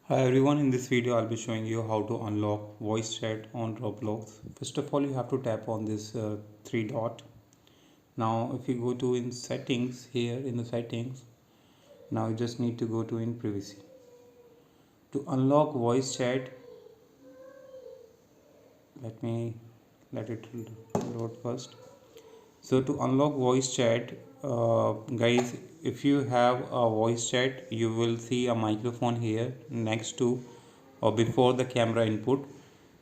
Hi everyone, in this video I'll be showing you how to unlock voice chat on Roblox. First of all, you have to tap on this three dot. Now if you go to in settings, here in the settings, now you just need to go to in privacy. To unlock voice chat, let it load first. So to unlock voice chat, guys, if you have a voice chat, you will see a microphone here next to or before the camera input.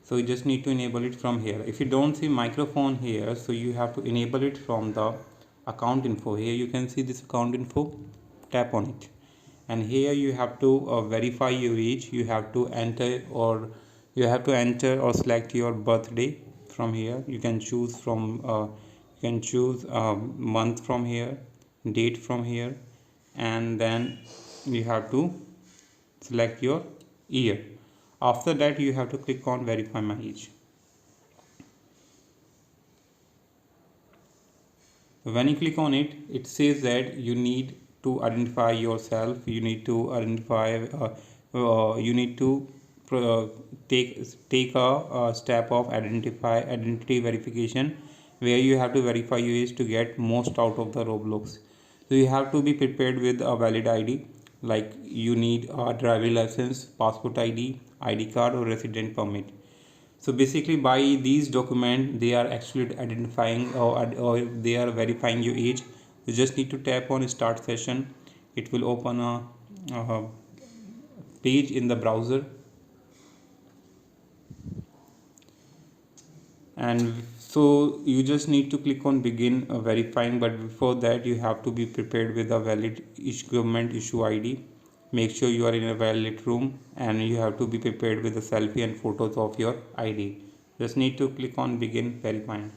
So you just need to enable it from here. If you don't see microphone here, so you have to enable it from the account info. Here you can see this account info, tap on it, and here you have to verify your age. You have to enter or select your birthday. From here you can choose month from here, date from here, and then you have to select your year. After that you have to click on verify my age. When you click on it, it says that you need to identify yourself. You need to you need to uh, take a step of identity verification, where you have to verify your age to get most out of the Roblox. So you have to be prepared with a valid ID, like you need a driving license, passport ID card, or resident permit. So basically by these documents they are actually identifying or they are verifying your age. You just need to tap on start session. It will open a page in the browser, and so you just need to click on begin verifying. But before that you have to be prepared with a valid government issue ID. Make sure you are in a valid room, and you have to be prepared with a selfie and photos of your ID. Just need to click on begin verifying.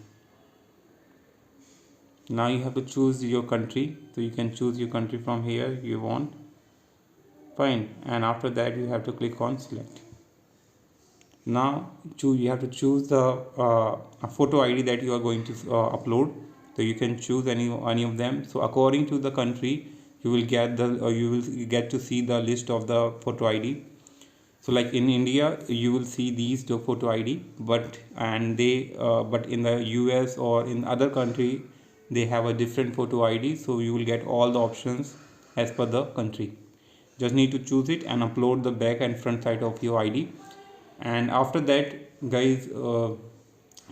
Now you have to choose your country, so you can choose your country from here you want. Fine, and after that you have to click on select. Now you have to choose the photo ID that you are going to upload. So you can choose any of them. So according to the country, you will get to see the list of the photo ID. So like in India you will see these the photo ID, but in the US or in other country they have a different photo ID. So you will get all the options as per the country. Just need to choose it and upload the back and front side of your ID. And after that, guys,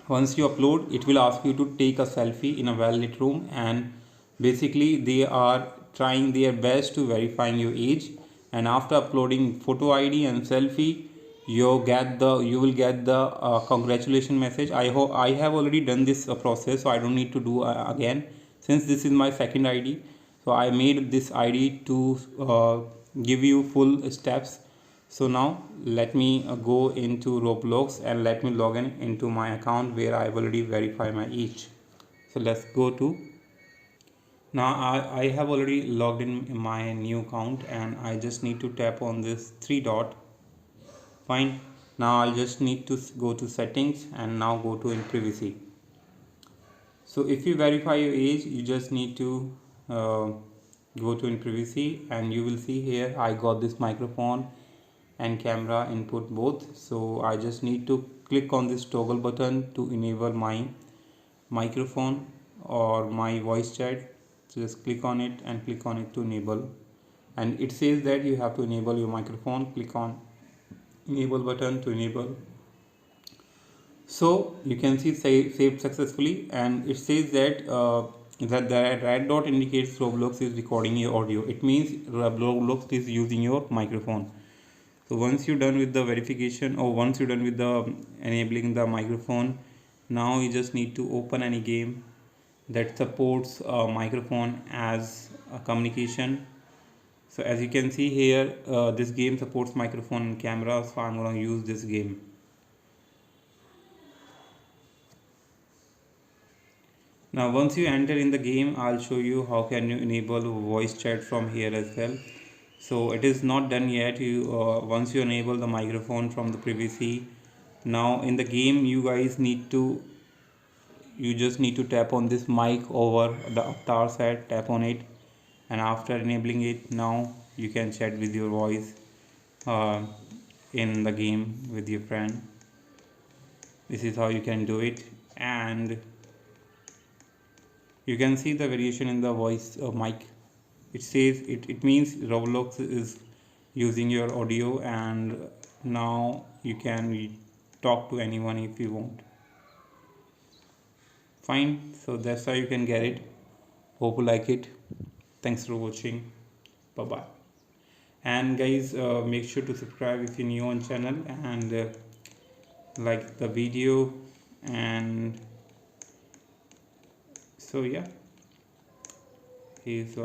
once you upload, it will ask you to take a selfie in a well-lit room, and basically they are trying their best to verifying your age. And after uploading photo ID and selfie, you will get the congratulation message. I have already done this process, so I don't need to do again, since this is my second ID. So I made this ID to give you full steps. So now let me go into Roblox and let me log in into my account where I've already verified my age. So let's go to. Now I have already logged in my new account, and I just need to tap on this three dot. Fine. Now I'll just need to go to settings and now go to in privacy. So if you verify your age, you just need to go to in privacy, and you will see here I got this microphone and camera input both. So I just need to click on this toggle button to enable my microphone or my voice chat. So just click on it and click on it to enable, and it says that you have to enable your microphone. Click on enable button to enable. So you can see saved successfully, and it says that that the red dot indicates Roblox is recording your audio. It means Roblox is using your microphone. So once you're done with the verification, or once you're done with the enabling the microphone, now you just need to open any game that supports microphone as a communication. So as you can see here, this game supports microphone and camera, so I'm going to use this game. Now once you enter in the game, I'll show you how can you enable voice chat from here as well. So it is not done yet. Once you enable the microphone from the privacy, now in the game you just need to tap on this mic over the avatar side, tap on it, and after enabling it, now you can chat with your voice. uh, in the game with your friend. This is how you can do it. And you can see the variation in the voice mic. It says it means Roblox is using your audio, and now you can talk to anyone if you want. Fine, so that's how you can get it. Hope you like it. Thanks for watching. Bye bye. And guys, make sure to subscribe if you're new on channel, and like the video. And so yeah, here's